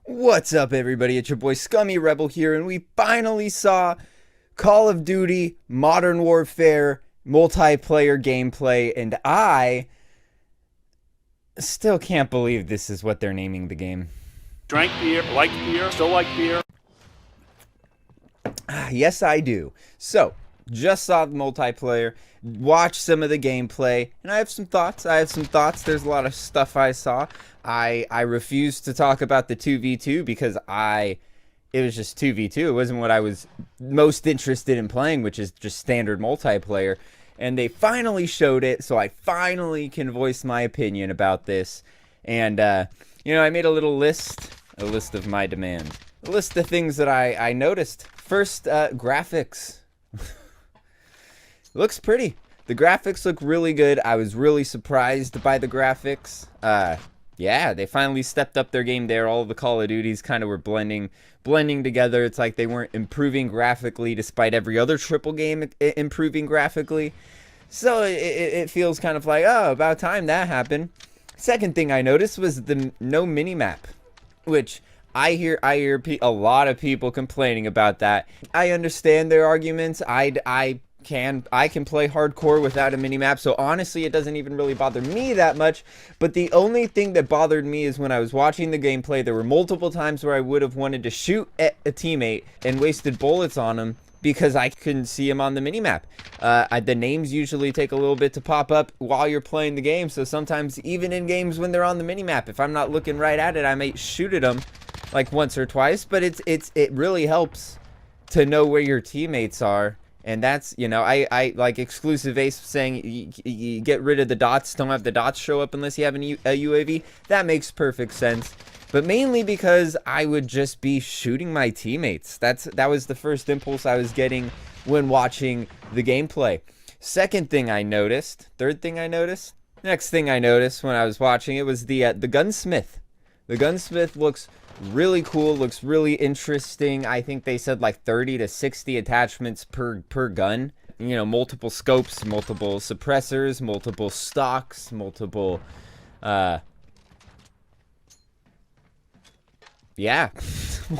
What's up, everybody? It's your boy Scummy Rebel here, and we finally saw Call of Duty Modern Warfare multiplayer gameplay, and I still can't believe this is what they're naming the game. Drank beer, liked beer, still like beer. Yes, I do. So, just saw the multiplayer, watched some of the gameplay, and I have some thoughts. There's a lot of stuff I saw. I refused to talk about the 2v2 because it was just 2v2. It wasn't what I was most interested in playing, which is just standard multiplayer. And they finally showed it, so I finally can voice my opinion about this. And, I made a list of my demands. A list of things that I noticed. First, graphics. Looks pretty. The graphics look really good. I was really surprised by the graphics. Yeah, they finally stepped up their game there. All of the Call of Duties kind of were blending together. It's like they weren't improving graphically despite every other triple game improving graphically. So it feels kind of like, oh, about time that happened. Second thing I noticed was the no minimap, which I hear a lot of people complaining about that. I understand their arguments. I can play hardcore without a minimap, so honestly it doesn't even really bother me that much. But the only thing that bothered me is when I was watching the gameplay, there were multiple times where I would have wanted to shoot at a teammate and wasted bullets on him because I couldn't see him on the minimap. The names usually take a little bit to pop up while you're playing the game, so sometimes even in games when they're on the minimap, if I'm not looking right at it, I might shoot at them like once or twice. But it really helps to know where your teammates are. And that's, I like Exclusive Ace saying you get rid of the dots, don't have the dots show up unless you have a UAV. That makes perfect sense. But mainly because I would just be shooting my teammates. That was the first impulse I was getting when watching the gameplay. Third thing I noticed next thing I noticed when I was watching it was the gunsmith. The gunsmith looks really cool, looks really interesting. I think they said like 30 to 60 attachments per gun. Multiple scopes, multiple suppressors, multiple stocks, multiple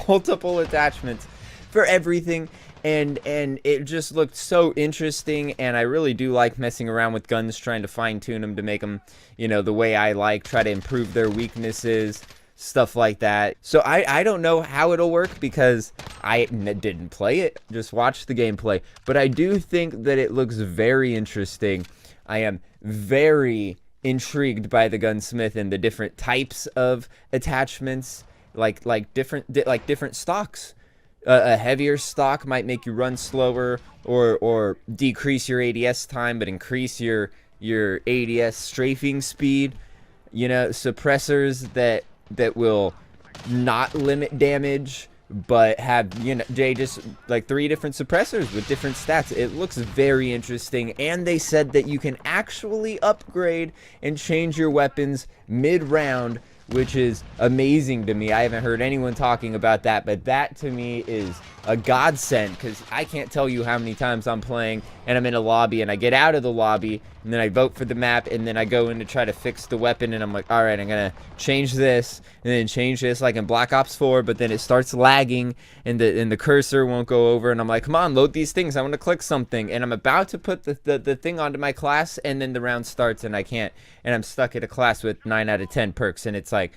multiple attachments for everything. And it just looked so interesting, and I really do like messing around with guns, trying to fine-tune them to make them, the way I like, try to improve their weaknesses, stuff like that. So I don't know how it'll work because I didn't play it, just watched the gameplay. But I do think that it looks very interesting. I am very intrigued by the gunsmith and the different types of attachments, like different stocks. A heavier stock might make you run slower or decrease your ADS time but increase your ADS strafing speed. Suppressors that will not limit damage but have just like 3 different suppressors with different stats. It looks very interesting, and they said that you can actually upgrade and change your weapons mid-round, which is amazing to me. I haven't heard anyone talking about that, but that to me is a godsend, because I can't tell you how many times I'm playing and I'm in a lobby and I get out of the lobby and then I vote for the map and then I go in to try to fix the weapon and I'm like, all right, I'm gonna change this and then change this, like in Black Ops 4, but then it starts lagging and the cursor won't go over, and I'm like, come on, load these things, I want to click something, and I'm about to put the thing onto my class, and then the round starts and I can't, and I'm stuck at a class with 9 out of 10 perks, and it's like,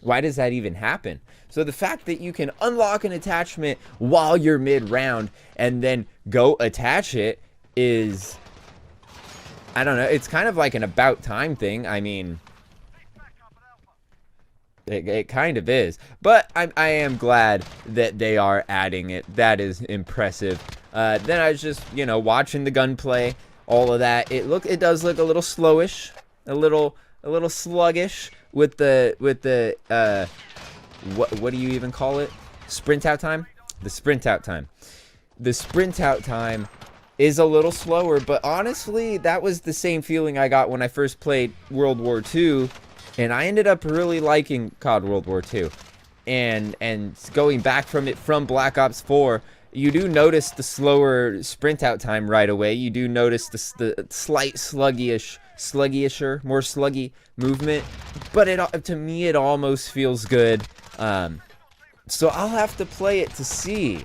why does that even happen? So the fact that you can unlock an attachment while you're mid-round and then go attach it is, I don't know, it's kind of like an about time thing. I mean, it kind of is, but I am glad that they are adding it. That is impressive. Then I was just, watching the gunplay, all of that. It does look a little slowish, a little sluggish with the what do you even call it? Sprint out time? The sprint out time. The sprint out time is a little slower, but honestly, that was the same feeling I got when I first played World War II, and I ended up really liking COD World War II. And going back from Black Ops 4, you do notice the slower sprint out time right away. You do notice the slight sluggish sluggisher, more sluggy movement. But to me, it almost feels good. So I'll have to play it to see,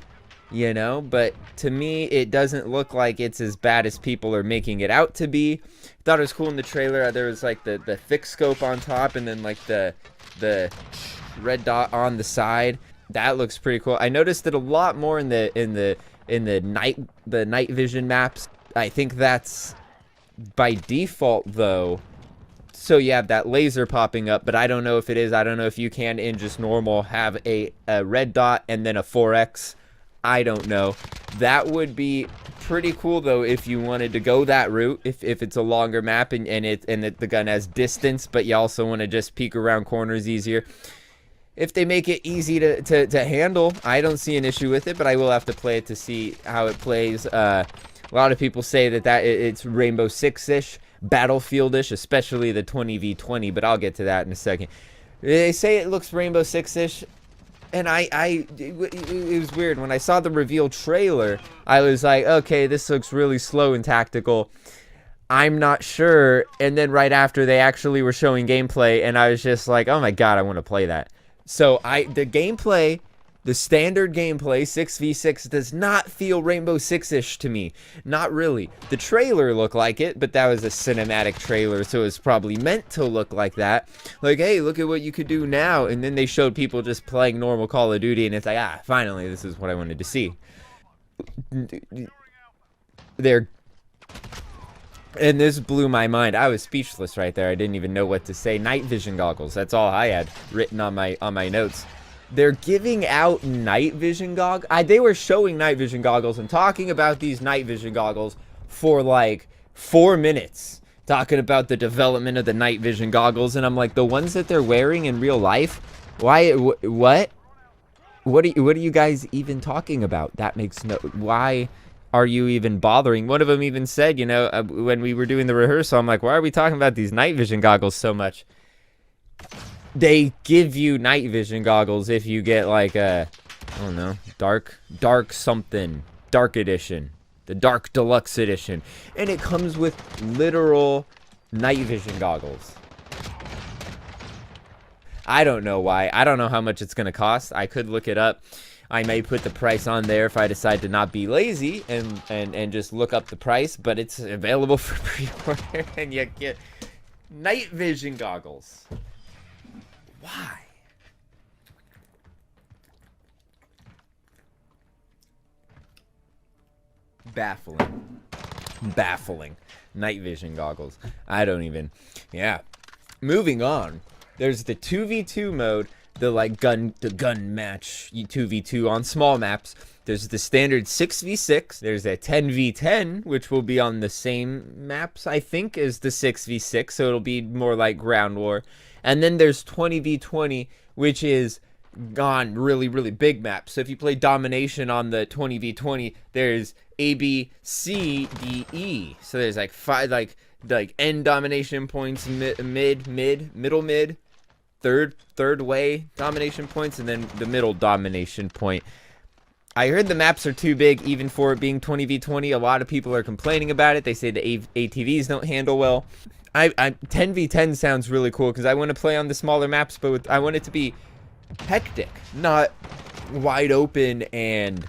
you know. But to me, it doesn't look like it's as bad as people are making it out to be. Thought it was cool in the trailer. There was like the thick scope on top, and then like the red dot on the side. That looks pretty cool. I noticed it a lot more in the night vision maps. I think that's by default though. So you have that laser popping up, but I don't know if it is. I don't know if you can in just normal have a red dot and then a 4x. I don't know. That would be pretty cool though if you wanted to go that route. If it's a longer map and the gun has distance, but you also want to just peek around corners easier. If they make it easy to handle, I don't see an issue with it, but I will have to play it to see how it plays. A lot of people say that it's Rainbow Six-ish, Battlefield-ish, especially the 20v20, but I'll get to that in a second. They say it looks Rainbow Six-ish, and it was weird. When I saw the reveal trailer, I was like, okay, this looks really slow and tactical. I'm not sure. And then right after, they actually were showing gameplay, and I was just like, oh my god, I want to play that. So the gameplay, the standard gameplay, 6v6, does not feel Rainbow Six-ish to me. Not really. The trailer looked like it, but that was a cinematic trailer, so it was probably meant to look like that. Like, hey, look at what you could do now. And then they showed people just playing normal Call of Duty, and it's like, finally, this is what I wanted to see. And this blew my mind. I was speechless right there. I didn't even know what to say. Night vision goggles. That's all I had written on my notes. They're giving out night vision goggles. They were showing night vision goggles and talking about these night vision goggles for like 4 minutes. Talking about the development of the night vision goggles. And I'm like, the ones that they're wearing in real life? Why? What? What are you guys even talking about? That makes no... Why are you even bothering? One of them even said, you know, when we were doing the rehearsal, I'm like, why are we talking about these night vision goggles so much? They give you night vision goggles if you get like a, I don't know, dark something, dark edition, the dark deluxe edition. And it comes with literal night vision goggles. I don't know why. I don't know how much it's going to cost. I could look it up. I may put the price on there if I decide to not be lazy and just look up the price, but it's available for pre-order, and you get night vision goggles. Why? Baffling. Night vision goggles. I don't even... Yeah. Moving on. There's the 2v2 mode. The gun match 2v2 on small maps. There's the standard 6v6. There's a 10v10, which will be on the same maps, I think, as the 6v6. So it'll be more like ground war. And then there's 20v20, which is on really, really big maps. So if you play domination on the 20v20, there's A, B, C, D, E. So there's like five, like end domination points, middle mid. Third way domination points, and then the middle domination point. I heard the maps are too big even for it being 20v20. A lot of people are complaining about it. They say the ATVs don't handle well. 10v10 sounds really cool because I want to play on the smaller maps, but I want it to be hectic, not wide open and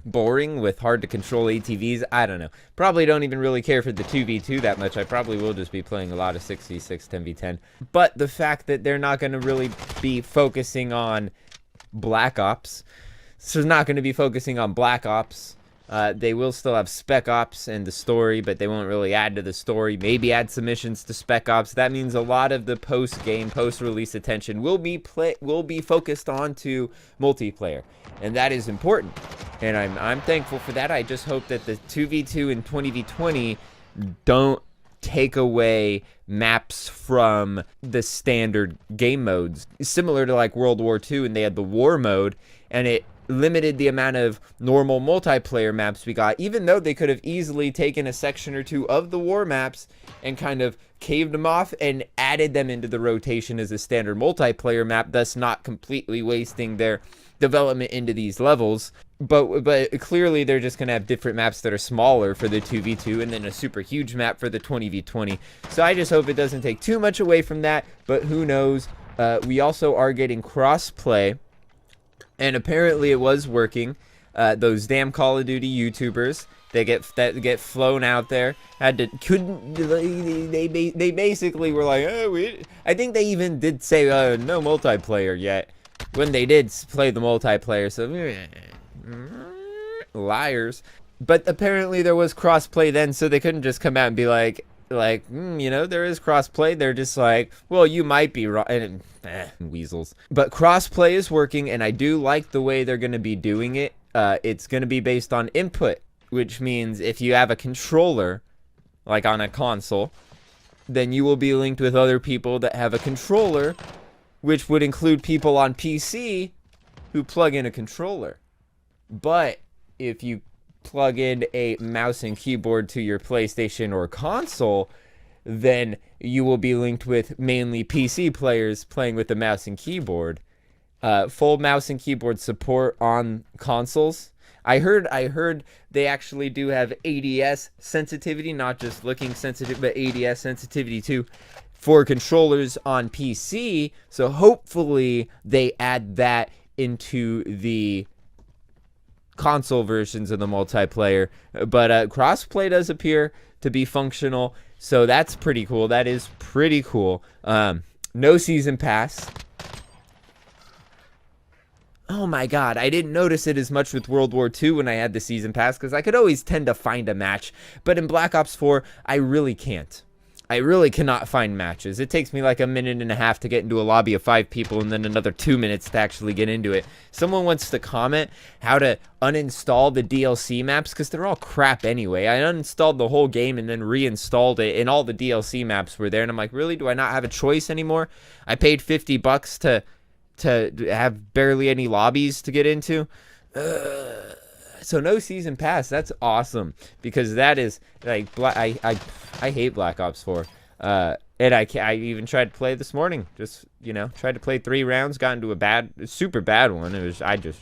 boring with hard to control ATVs. I don't know. Probably don't even really care for the 2v2 that much. I probably will just be playing a lot of 6v6, 10v10. But the fact that they're not going to really be focusing on Black Ops, so it's not going to be focusing on Black Ops. They will still have Spec Ops and the story, but they won't really add to the story. Maybe add some missions to Spec Ops. That means a lot of the post-game, post-release attention will be focused on to multiplayer, and that is important. And I'm thankful for that. I just hope that the 2v2 and 20v20 don't take away maps from the standard game modes. Similar to like World War II, and they had the war mode, and it limited the amount of normal multiplayer maps we got, even though they could have easily taken a section or two of the war maps and kind of caved them off and added them into the rotation as a standard multiplayer map, thus not completely wasting their development into these levels. But clearly they're just going to have different maps that are smaller for the 2v2 and then a super huge map for the 20v20. So I just hope it doesn't take too much away from that, but who knows. We also are getting cross-play, and apparently it was working. Those damn Call of Duty YouTubers that get flown out there they basically were like, oh, I think they even did say no multiplayer yet when they did play the multiplayer. So liars. But apparently there was crossplay then, so they couldn't just come out and be like you know, there is crossplay. They're just like, well, you might be wrong. And, weasels. But crossplay is working, and I do like the way they're going to be doing it. It's going to be based on input, which means if you have a controller, like on a console, then you will be linked with other people that have a controller, which would include people on PC who plug in a controller. But if you plug in a mouse and keyboard to your PlayStation or console, then you will be linked with mainly PC players playing with the mouse and keyboard. Full mouse and keyboard support on consoles. I heard they actually do have ADS sensitivity, not just looking sensitive, but ADS sensitivity too for controllers on PC. So hopefully they add that into the console versions of the multiplayer. But crossplay does appear to be functional, so that's pretty cool. That is pretty cool. No season pass. Oh my god, I didn't notice it as much with World War II when I had the season pass, because I could always tend to find a match. But in Black Ops 4, I really can't. I really cannot find matches. It takes me like a minute and a half to get into a lobby of 5 people and then another 2 minutes to actually get into it. Someone wants to comment how to uninstall the DLC maps, because they're all crap anyway. I uninstalled the whole game and then reinstalled it, and all the DLC maps were there. And I'm like, really? Do I not have a choice anymore? I paid $50 to have barely any lobbies to get into. So no season pass. That's awesome, because that is like I hate Black Ops 4. And I even tried to play this morning. Just, you know, tried to play 3 rounds, got into a super bad one. It was, I just,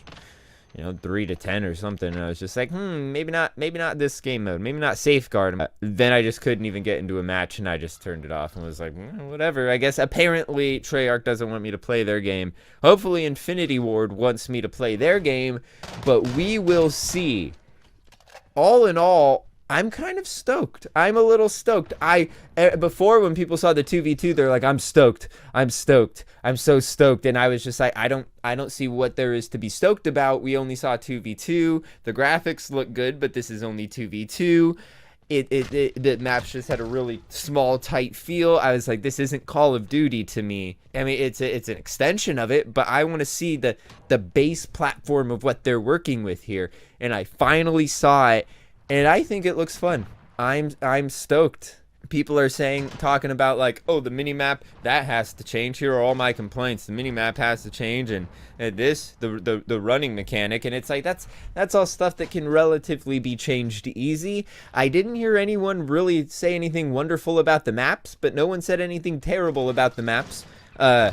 you know, 3-10 or something. And I was just like, maybe not this game mode. Maybe not Safeguard. Then I just couldn't even get into a match, and I just turned it off and was like, whatever. I guess apparently Treyarch doesn't want me to play their game. Hopefully Infinity Ward wants me to play their game, but we will see. All in all, I'm kind of stoked. I'm a little stoked. Before, when people saw the 2v2, they're like, I'm stoked. I'm stoked. I'm so stoked. And I was just like, I don't see what there is to be stoked about. We only saw 2v2. The graphics look good, but this is only 2v2. The maps just had a really small, tight feel. I was like, this isn't Call of Duty to me. I mean, it's an extension of it, but I want to see the base platform of what they're working with here. And I finally saw it. And I think it looks fun. I'm stoked. People are talking about like, oh, the minimap, that has to change. Here are all my complaints. The minimap has to change, and the running mechanic, and it's like that's all stuff that can relatively be changed easy. I didn't hear anyone really say anything wonderful about the maps, but no one said anything terrible about the maps. Oh,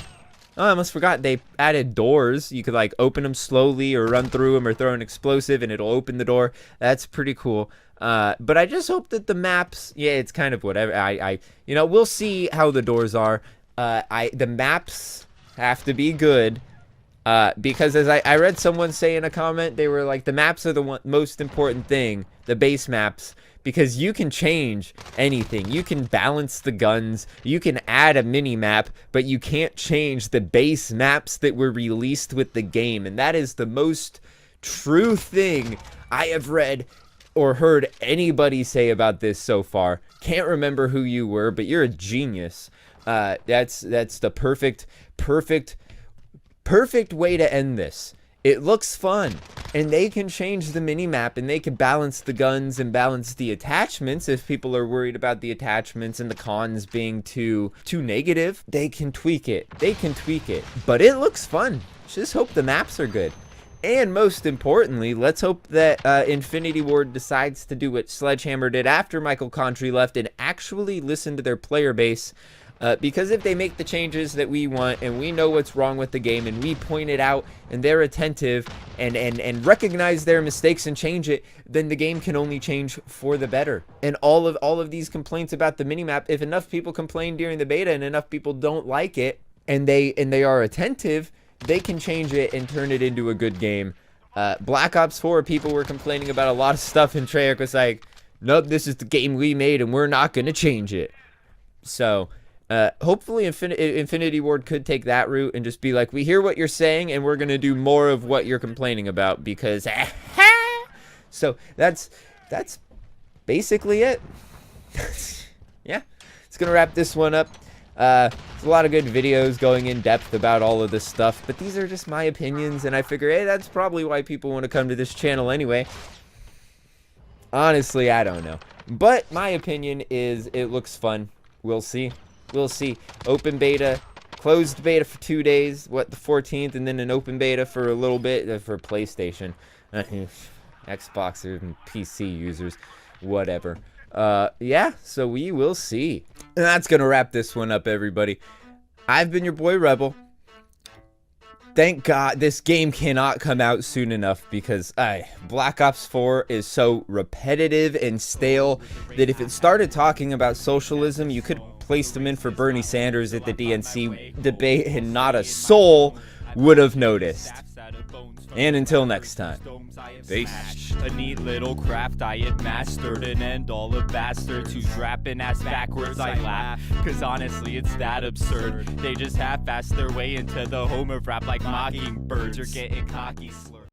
I almost forgot, they added doors. You could like open them slowly or run through them or throw an explosive and it'll open the door. That's pretty cool. But I just hope that the maps, yeah, it's kind of whatever. You know, we'll see how the doors are. The maps have to be good. Because as I read someone say in a comment, they were like, the maps are the most important thing, the base maps, because you can change anything. You can balance the guns, you can add a mini map, but you can't change the base maps that were released with the game. And that is the most true thing I have read or heard anybody say about this so far. Can't remember who you were, but you're a genius. That's the perfect way to end this. It looks fun, and they can change the mini-map, and they can balance the guns and balance the attachments. If people are worried about the attachments and the cons being too negative, they can tweak it. But it looks fun. Just hope the maps are good. And most importantly, let's hope that Infinity Ward decides to do what Sledgehammer did after Michael Contry left and actually listen to their player base. Because if they make the changes that we want and we know what's wrong with the game and we point it out and they're attentive and recognize their mistakes and change it, then the game can only change for the better. And all of these complaints about the minimap, if enough people complain during the beta and enough people don't like it and they are attentive, they can change it and turn it into a good game. Black Ops 4, people were complaining about a lot of stuff and Treyarch was like, nope, this is the game we made and we're not going to change it. So hopefully Infinity Ward could take that route and just be like, we hear what you're saying and we're going to do more of what you're complaining about because so that's basically it. Yeah, it's going to wrap this one up. There's a lot of good videos going in depth about all of this stuff, but these are just my opinions and I figure, hey, that's probably why people want to come to this channel anyway. Honestly, I don't know, but my opinion is it looks fun. We'll see. We'll see. Open beta, closed beta for 2 days, the 14th, and then an open beta for a little bit for PlayStation. Xbox and PC users, whatever. Yeah, so we will see. And that's going to wrap this one up, everybody. I've been your boy Rebel. Thank God this game cannot come out soon enough because Black Ops 4 is so repetitive and stale that if it started talking about socialism, you could place them in for Bernie Sanders at the DNC debate and not a soul would have noticed. And until next time, peace. A neat little craft I had mastered, and end all of bastards who's rapping ass backwards. I laugh, cause honestly it's that absurd. They just half-ass their way into the home of rap like mockingbirds. You're getting cocky, slur.